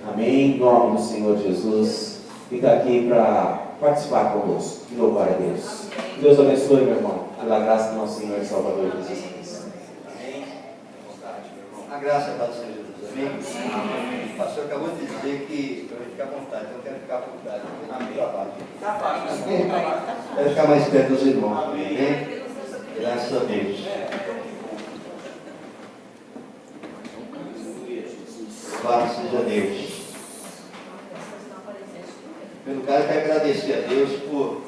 Amém. Em nome do Senhor Jesus, fica aqui para participar conosco. Que louvar a Deus. Deus abençoe, meu irmão. Pela graça do nosso Senhor e Salvador Jesus Cristo. Amém. A graça do Senhor Jesus. Amém. O pastor acabou de dizer que eu vou ficar à vontade, então eu quero ficar à vontade. Amém. Está fácil. Quero ficar mais perto dos irmãos. Amém. Graças a Deus. Louvado seja Deus. Em primeiro lugar, eu quero agradecer a Deus por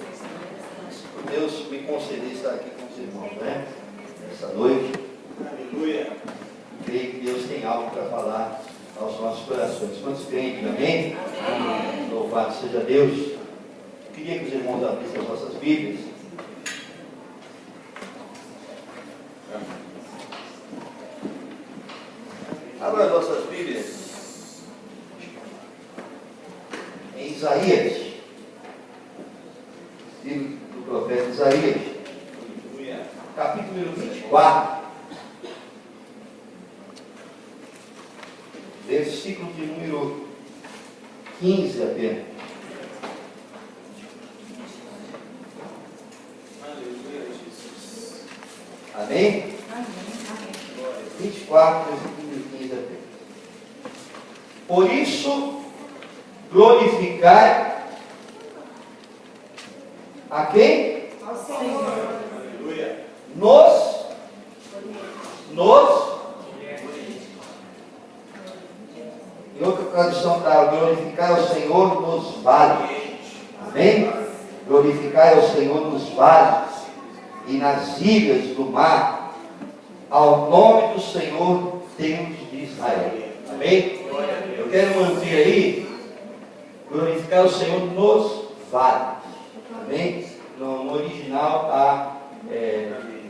Deus me conceder estar aqui com os irmãos, né? Essa noite. Aleluia. Creio que Deus tem algo para falar aos nossos corações. Quantos creem? Amém? Amém. Louvado seja Deus. Eu queria que os irmãos abrissem as nossas Bíblias. Abra as nossas Bíblias em Isaías, livro do profeta Isaías, capítulo 24, versículo de número 15 apenas. Aleluia, Jesus. Amém? Amém. 24, versículo 15 apenas. Por isso, glorificai a quem? Ao Senhor. Aleluia. Em outra tradução está glorificai ao Senhor nos vales. Amém? Glorificai ao Senhor nos vales e nas ilhas do mar, ao nome do Senhor Deus de Israel. Amém? Eu quero manter aí, glorificar o Senhor nos vales. Amém? No original está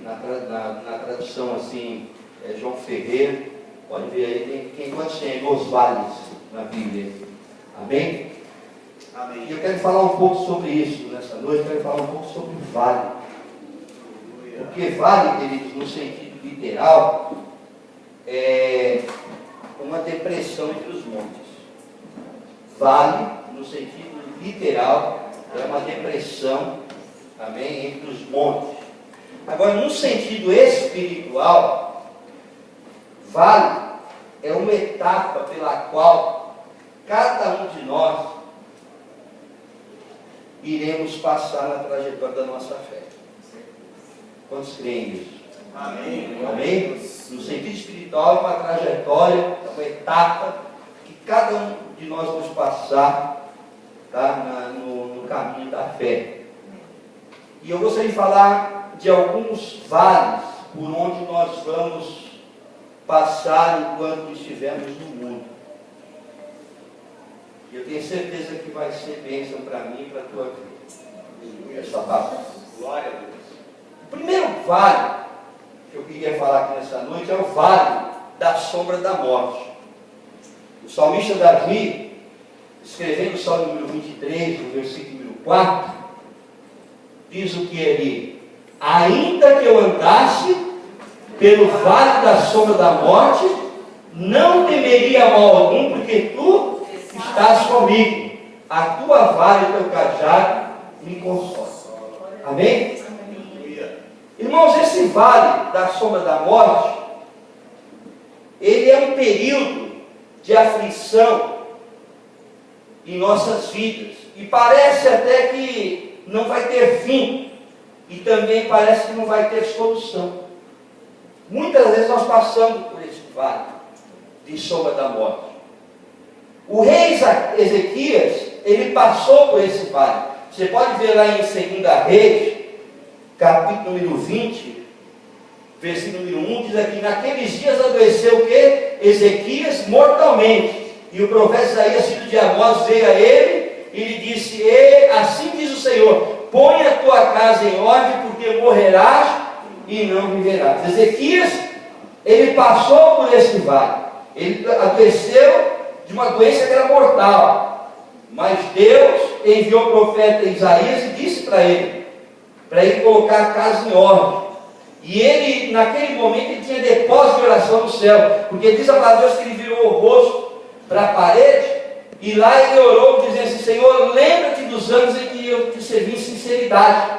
na tradução assim, João Ferreira. Pode ver aí, tem quantos tem nos vales na Bíblia? Amém? Amém. E eu quero falar um pouco sobre isso nessa noite. Eu quero falar um pouco sobre o vale. Porque vale, queridos, no sentido literal, é uma depressão entre os montes. Vale, no sentido literal, é uma depressão, amém, entre os montes. Agora, no sentido espiritual, vale é uma etapa pela qual cada um de nós iremos passar na trajetória da nossa fé. Quantos creem nisso? Amém. Amém? No sentido espiritual, é uma trajetória, é uma etapa que cada um de nós vamos passar, tá, no caminho da fé. E eu gostaria de falar de alguns vales por onde nós vamos passar enquanto estivermos no mundo. E eu tenho certeza que vai ser bênção para mim e para a tua vida. Essa palavra. Glória a Deus. O primeiro vale que eu queria falar aqui nessa noite é o vale da sombra da morte. O salmista Davi, escrevendo o Salmo número 23, no versículo número 4, diz o que ali: ainda que eu andasse pelo vale da sombra da morte, não temeria mal algum, porque tu estás comigo. A tua vara e o teu cajado me consolam. Amém? Irmãos, esse vale da sombra da morte, ele é um período de aflição em nossas vidas. E parece até que não vai ter fim. E também parece que não vai ter solução. Muitas vezes nós passamos por esse vale de sombra da morte. O rei Ezequias, ele passou por esse vale. Você pode ver lá em 2 Reis, capítulo número 20, versículo número 1, diz aqui: naqueles dias adoeceu o que? Ezequias mortalmente. E o profeta Isaías, filho de Amós, veio a ele e lhe disse: assim diz o Senhor, põe a tua casa em ordem, porque morrerás e não viverás. Ezequias, ele passou por esse vale. Ele adoeceu de uma doença que era mortal. Mas Deus enviou o profeta Isaías e disse para ele colocar a casa em ordem. E ele, naquele momento, ele tinha depósito de oração no céu, porque diz a palavra de Deus que ele virou o rosto para a parede E lá ele orou dizendo assim: Senhor, lembra-te dos anos em que eu te servi em sinceridade.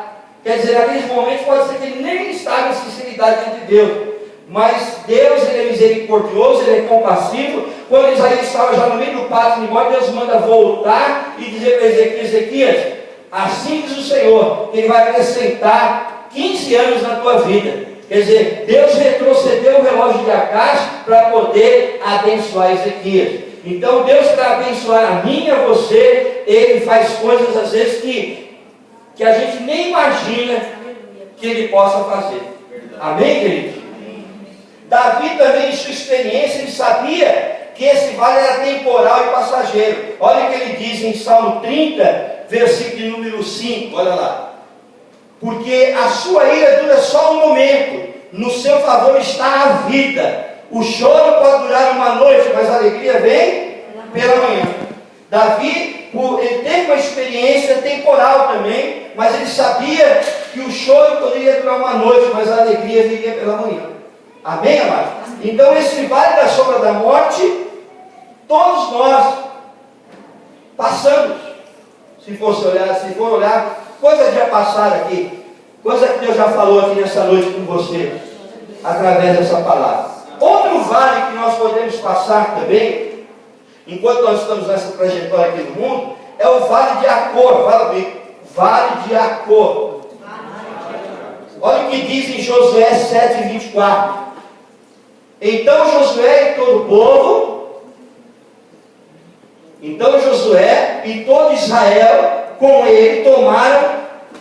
Quer dizer, naqueles momentos pode ser que ele nem estava em sinceridade diante de Deus. Mas Deus, ele é misericordioso, ele é compassivo. Quando Isaías estava já no meio do pátio de morte, Deus manda voltar e dizer para Ezequias: assim diz o Senhor, que ele vai acrescentar 15 anos na tua vida. Quer dizer, Deus retrocedeu o relógio de Acás para poder abençoar Ezequias. Então Deus, para abençoar a mim e a você, Ele faz coisas às vezes que a gente nem imagina que Ele possa fazer. Amém, queridos? Davi também, em sua experiência, ele sabia que esse vale era temporal e passageiro. Olha o que ele diz em Salmo 30, versículo número 5, olha lá. Porque a sua ira dura só um momento, no seu favor está a vida. O choro pode durar uma noite, mas a alegria vem pela manhã. Davi, ele teve uma experiência temporal também, mas ele sabia que o choro poderia durar uma noite, mas a alegria viria pela manhã. Amém, amados? Então esse vale da sombra da morte, todos nós passamos. Se for olhar, coisa já passaram aqui, coisa que Deus já falou aqui nessa noite com você, através dessa palavra. Outro vale que nós podemos passar também, enquanto nós estamos nessa trajetória aqui no mundo, é o vale de Acor. Fala comigo, vale de Acor. Olha o que diz em Josué 7:24. Então Josué e todo Israel com ele tomaram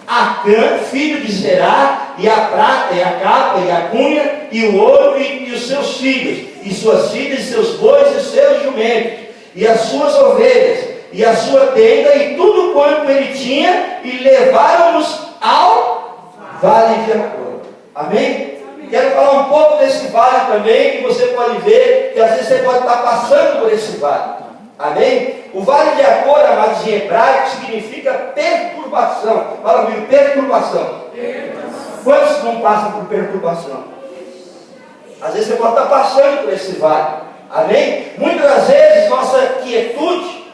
Acã, filho de Zerá, e a prata, e a capa, e a cunha, e o ouro, e os seus filhos, e suas filhas, e seus bois, e seus jumentos, e as suas ovelhas, e a sua tenda, e tudo quanto ele tinha, e levaram-nos ao vale de Acor. Amém? Quero falar um pouco desse vale também, que você pode ver, que às vezes você pode estar passando por esse vale. Amém? O vale de Acor, amados, em hebraico, significa perturbação. Fala comigo, perturbação. Quantos não passam por perturbação? Às vezes você pode estar passando por esse vale. Amém? Muitas das vezes nossa quietude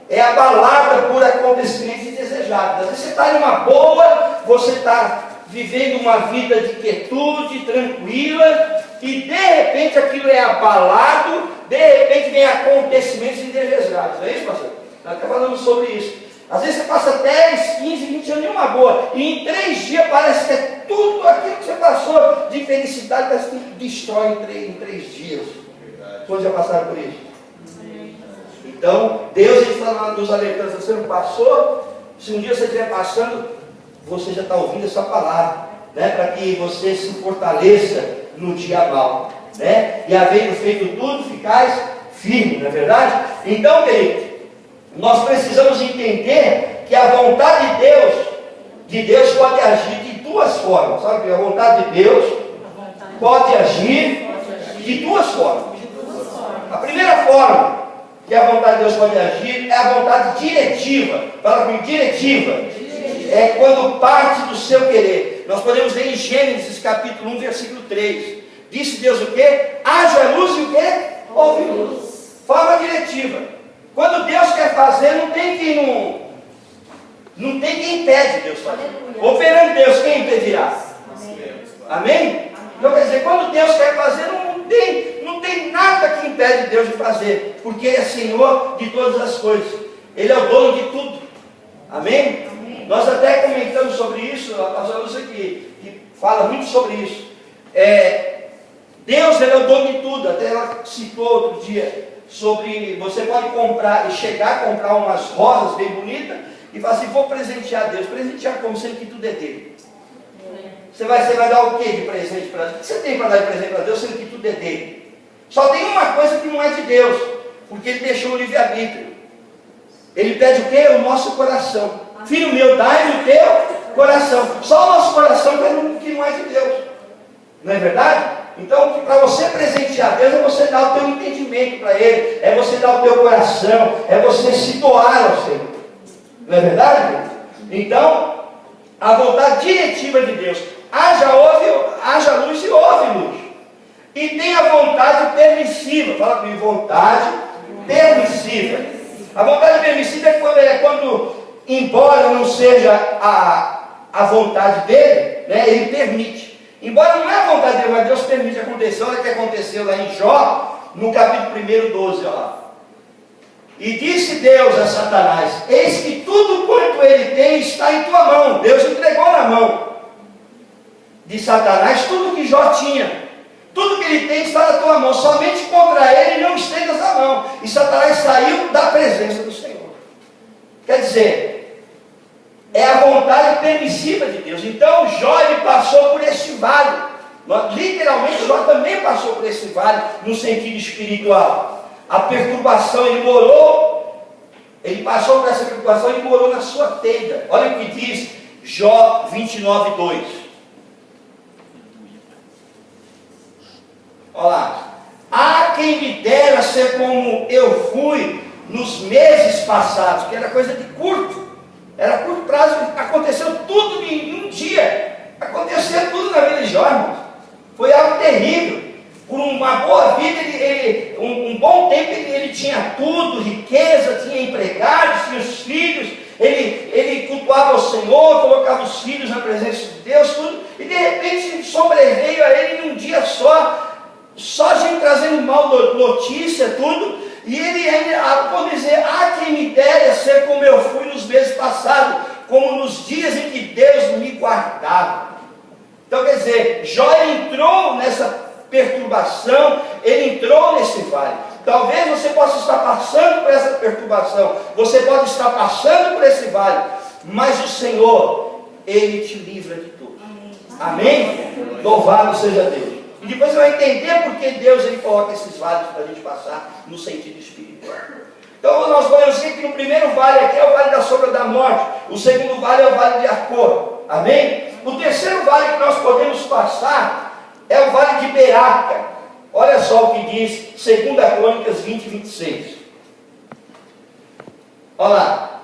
é abalada por acontecimentos indesejados. Às vezes você está em uma boa, você está vivendo uma vida de quietude, tranquila, e de repente aquilo é abalado, de repente vem acontecimentos indesejados. É isso, pastor? Nós estamos falando sobre isso. Às vezes você passa 10, 15, 20 anos em uma boa, e em 3 dias parece que é tudo aquilo que você passou de felicidade, parece que destrói em 3 dias. Todos já passaram por isso? Então, Deus está nos alertando: se você não passou, se um dia você estiver passando, você já está ouvindo essa palavra, né? Para que você se fortaleça no dia mau, né? E havendo feito tudo, ficais firme, não é verdade? Então, querido, nós precisamos entender que a vontade de Deus pode agir de 2 formas. Sabe que a vontade de Deus pode agir de 2 formas. A primeira forma que a vontade de Deus pode agir é a vontade diretiva. Fala comigo, diretiva. É quando parte do seu querer. Nós podemos ver em Gênesis capítulo 1, versículo 3. Disse Deus o quê? Haja luz e o quê? Houve luz. Forma diretiva. Quando Deus quer fazer, não tem quem impede Deus fazer. Operando Deus, quem impedirá? Amém? Então quer dizer, quando Deus quer fazer, não tem nada que impede Deus de fazer, porque Ele é Senhor de todas as coisas. Ele é o dono de tudo. Amém? Nós até comentamos sobre isso, a pastora Lúcia que fala muito sobre isso. Deus, Ele é o dono de tudo. Até ela citou outro dia sobre, você pode comprar, e chegar a comprar umas rosas bem bonitas, e falar assim: vou presentear Deus. Presentear como sendo que tudo é dele. Você vai dar o que de presente para Deus? O que você tem para dar de presente para Deus, sendo que tudo é dele? Só tem uma coisa que não é de Deus, porque Ele deixou o livre-arbítrio. Ele pede o que? O nosso coração. Filho meu, dai-me o teu coração. Só o nosso coração que não é de Deus. Não é verdade? Então, para você presentear Deus, é você dar o teu entendimento para Ele, é você dar o teu coração, é você se doar ao Senhor. Não é verdade? Então, a vontade diretiva de Deus: haja luz e houve luz. E tem a vontade permissiva. Fala comigo, vontade permissiva. A vontade permissiva é quando embora não seja a vontade dele, né, ele permite. Embora não é a vontade dele, mas Deus permite acontecer. Olha o que aconteceu lá em Jó, no capítulo 1, 12, olha lá. E disse Deus a Satanás: eis que tudo quanto ele tem está em tua mão. Deus entregou na mão de Satanás tudo que Jó tinha. Tudo que ele tem está na tua mão. Somente contra ele não estendas a mão. E Satanás saiu da presença do Senhor. Quer dizer, é a vontade permissiva de Deus. Então Jó, ele passou por esse vale. Literalmente Jó também passou por esse vale no sentido espiritual. A perturbação, ele passou por essa perturbação e morou na sua tenda. Olha o que diz Jó 29, 2. Olha lá. Há quem me dera ser como eu fui nos meses passados, que era coisa de curto, era curto prazo, aconteceu tudo em um dia, aconteceu tudo na vida de Jó, irmãos. Foi algo terrível. Por uma boa vida, um bom tempo, ele tinha tudo, riqueza, tinha empregados, tinha os filhos, ele cultuava o Senhor, colocava os filhos na presença de Deus, tudo, e de repente sobreveio a ele num dia só gente trazendo mal notícia, tudo, e ele pode dizer: ah, quem me dera ser como eu fui nos meses passados, como nos dias em que Deus me guardava. Então quer dizer, Jó entrou nessa perturbação, ele entrou nesse vale. Talvez você possa estar passando por essa perturbação, você pode estar passando por esse vale, mas o Senhor, ele te livra de tudo. Amém? Louvado seja Deus. E depois você vai entender porque Deus ele coloca esses vales para a gente passar no sentido espiritual. Então nós podemos dizer que no primeiro vale aqui é o vale da sombra da morte, o segundo vale é o vale de Acor. Amém? O terceiro vale que nós podemos passar é o vale de Beraca. Olha só o que diz 2 Crônicas 20, 26. Olha lá.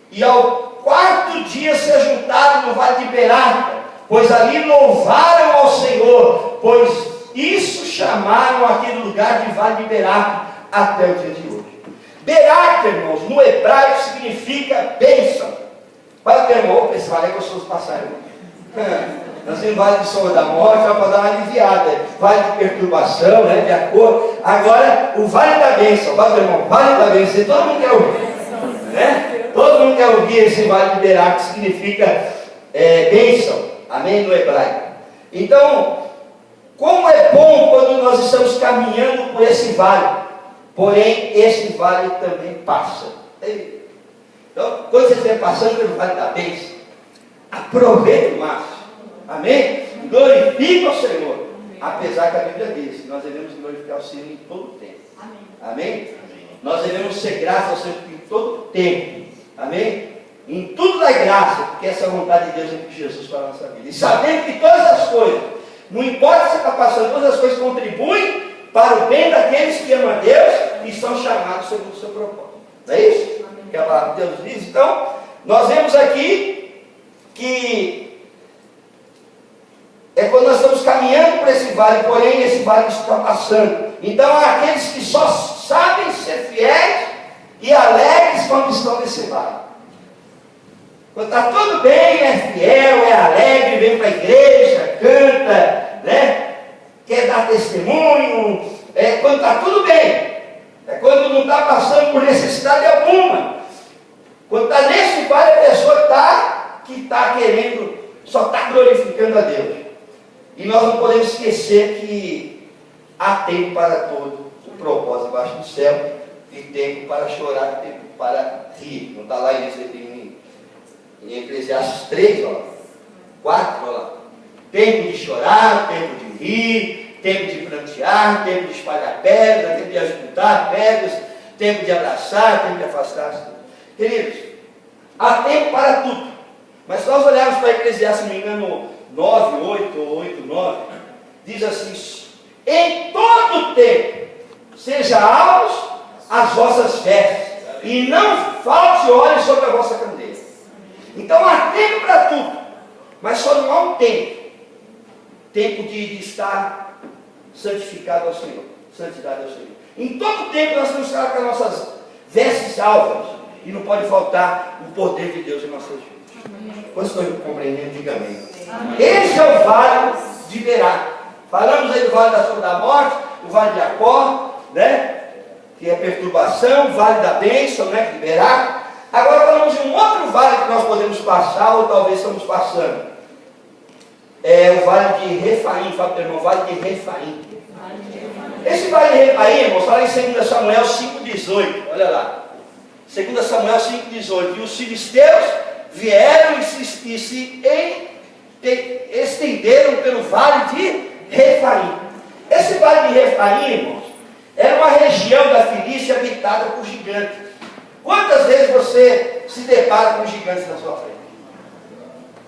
E ao quarto dia se ajuntaram no vale de Beraca, pois ali louvaram ao Senhor, pois isso chamaram aquele lugar de vale de Beraca até o dia de hoje. Beraca, irmãos, no hebraico significa bênção. Para o teu irmão, esse vale é gostoso passar, irmão. Nós temos vale de sombra da morte, para dar uma aliviada, vale de perturbação, né, de acordo. Agora, o vale da bênção, vai, meu irmão, vale da bênção, todo mundo quer ouvir, né? Todo mundo quer ouvir esse vale de Beraca, que significa bênção, amém, no hebraico. Então, como é bom quando nós estamos caminhando por esse vale, porém, esse vale também passa. Então, quando você estiver passando pelo vale da bênção, aproveite o máximo. Amém? Glorifica o Senhor. Apesar que a Bíblia diz que nós devemos glorificar o Senhor em todo o tempo. Amém? Nós devemos ser graças ao Senhor em todo o tempo. Amém? Em tudo dá graça, porque essa é a vontade de Deus em Cristo Jesus para a nossa vida. E sabendo que todas as coisas, não importa se você está passando, todas as coisas contribuem para o bem daqueles que amam a Deus e são chamados segundo o seu propósito. Não é isso? Que a palavra de Deus diz. Então, nós vemos aqui que é quando nós estamos caminhando por esse vale, porém esse vale está passando. Então há aqueles que só sabem ser fiéis e alegres quando estão nesse vale. Quando está tudo bem, é fiel, é alegre, vem para a igreja, canta, né? Quer dar testemunho. Quando está tudo bem. É quando não está passando por necessidade alguma. Quando está nesse vale, a pessoa está querendo, só está glorificando a Deus. E nós não podemos esquecer que há tempo para todo o propósito debaixo do céu, e tempo para chorar, tempo para rir. Não está lá em Eclesiastes 3, ó, 4, ó lá. Tempo de chorar, tempo de rir, tempo de prantear, tempo de espalhar pedras, tempo de ajuntar pedras, tempo de abraçar, tempo de afastar-se. Queridos, há tempo para tudo. Mas se nós olharmos para Eclesiastes, se não me engano, 9, 8 ou 8, 9, diz assim: em todo tempo seja alvos as vossas vestes, e não falte óleo sobre a vossa candeia. Então há tempo para tudo, mas só não há um tempo de estar santificado ao Senhor, santidade ao Senhor. Em todo tempo nós temos que estar com as nossas vestes salva-nos. E não pode faltar o poder de Deus em nossas vidas. Quantos estão compreendendo? Diga amém. Esse é o vale de Berá. Falamos aí do vale da sombra da morte, o vale de Jacó, né? Que é perturbação, o vale da bênção, né? De Berá. Agora falamos de um outro vale que nós podemos passar, ou talvez estamos passando. É o vale de Refaim. Fala para o irmão, vale de Refaim. Esse vale de Refaim, irmãos, fala em 2 Samuel 5,18. Olha lá. 2 Samuel 5,18. E os filisteus vieram e se estenderam pelo vale de Refaim. Esse vale de Refaim, irmãos, era uma região da Filístia habitada por gigantes. Quantas vezes você se depara com gigantes na sua frente?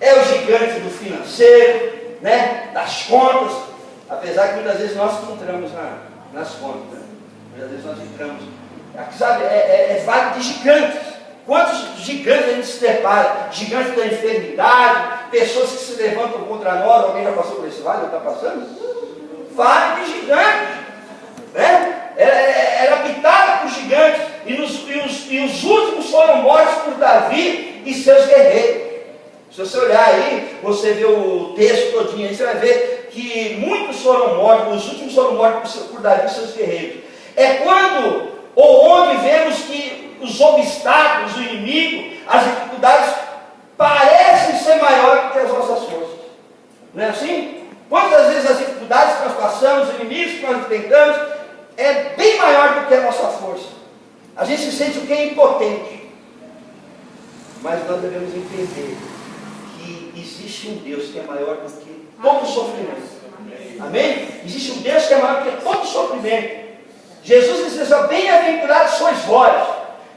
É o gigante do financeiro, né? Das contas. Apesar que muitas vezes nós não entramos nas contas, né? Muitas vezes nós entramos. Aqui, sabe, é vale de gigantes. Quantos gigantes a gente se depara? Gigantes da enfermidade, pessoas que se levantam contra nós. Alguém já passou por esse vale? Não está passando? Vale de gigantes, né? Era habitada por gigantes. E os últimos foram mortos por Davi e seus guerreiros. Se você olhar aí, você vê o texto todinho aí, você vai ver que muitos foram mortos, os últimos foram mortos por Davi e seus guerreiros. É quando ou onde vemos que os obstáculos, o inimigo, as dificuldades parecem ser maiores do que as nossas forças. Não é assim? Quantas vezes as dificuldades que nós passamos, os inimigos que nós enfrentamos, é bem maior do que a nossa força. A gente se sente o que é impotente. Mas nós devemos entender que existe um Deus que é maior do que todo sofrimento. Amém? Existe um Deus que é maior do que todo sofrimento. Jesus disse assim: bem-aventurados sois vós,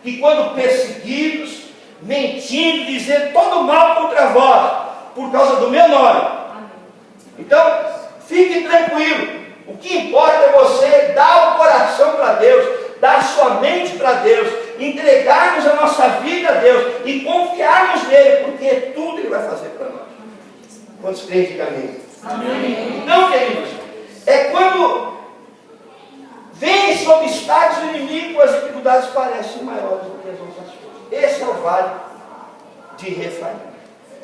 que quando perseguidos, mentindo, dizendo todo mal contra vós, por causa do meu nome. Então, fique tranquilo. O que importa é você dar o coração para Deus, dar sua mente para Deus, entregarmos a nossa vida a Deus e confiarmos nele, porque tudo ele vai fazer para nós. Quantos creem, diga amém? Amém. Então, queridos, é quando vem esse obstáculo do inimigo, as dificuldades parecem maiores do que as nossas forças. Esse é o vale de Refaim.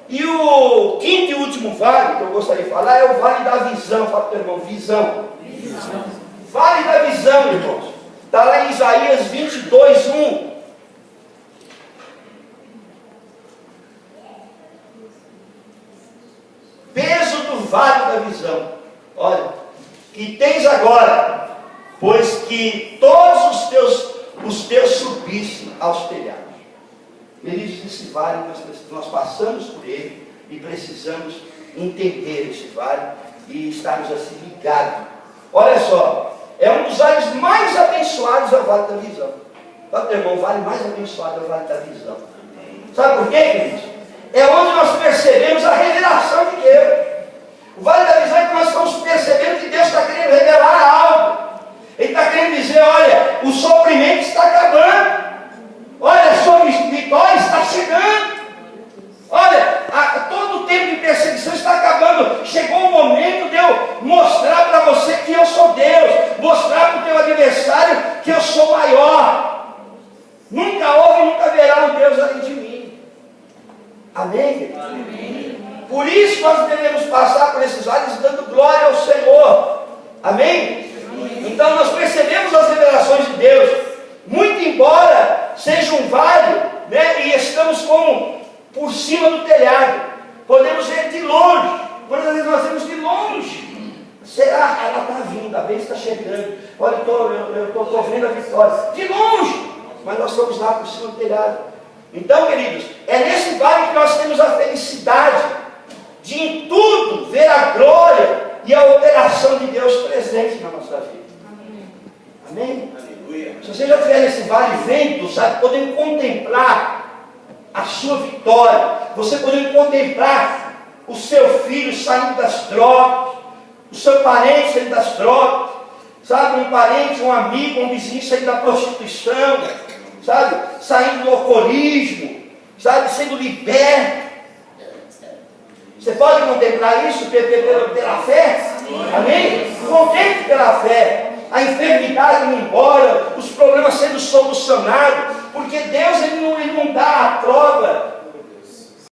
E o quinto e último vale que eu gostaria de falar é o vale da visão. Fala para o irmão, visão. Vale da visão, irmãos. Está lá em Isaías 22, 1. Peso do vale da visão. Olha, que tens agora, pois que todos os teus subissem aos telhados. Ele diz: esse vale, nós passamos por ele e precisamos entender esse vale e estarmos assim ligados. Olha só, é um dos vales mais abençoados, é o vale da visão. Fala, meu irmão, o vale mais abençoado é o vale da visão. Sabe por quê, queridos? É onde nós percebemos a revelação de Deus. O vale da visão é que nós estamos percebendo que Deus está querendo revelar algo. Ele está querendo dizer: olha, o sofrimento está acabando. Olha, a sua vitória está chegando. Olha, todo o tempo de perseguição está acabando. Chegou o momento de eu mostrar para você que eu sou Deus. Mostrar para o teu adversário que eu sou maior. Nunca houve e nunca haverá um Deus além de mim. Amém? Amém. Por isso nós devemos passar por esses vales dando glória ao Senhor. Amém? Amém. Então nós percebemos as revelações de Deus. Muito embora seja um vale, né, e estamos como por cima do telhado, podemos ver de longe. Quantas vezes nós vemos de longe? Será? Ela está vindo, a bênção está chegando. Olha, eu estou vendo a vitória de longe, mas nós estamos lá por cima do telhado. Então, queridos, é nesse vale que nós temos a felicidade de em tudo ver a glória e a operação de Deus presente na nossa vida. Amém? Se você já estiver nesse vale vendo, sabe, podendo contemplar a sua vitória, você podendo contemplar o seu filho saindo das drogas, o seu parente saindo das drogas, sabe, um parente, um amigo, um vizinho saindo da prostituição, sabe, saindo do alcoolismo, sabe, sendo liberto. Você pode contemplar isso pela fé? Amém? Contemple pela fé. A enfermidade indo embora, os problemas sendo solucionados, porque Porque Deus ele não dá a prova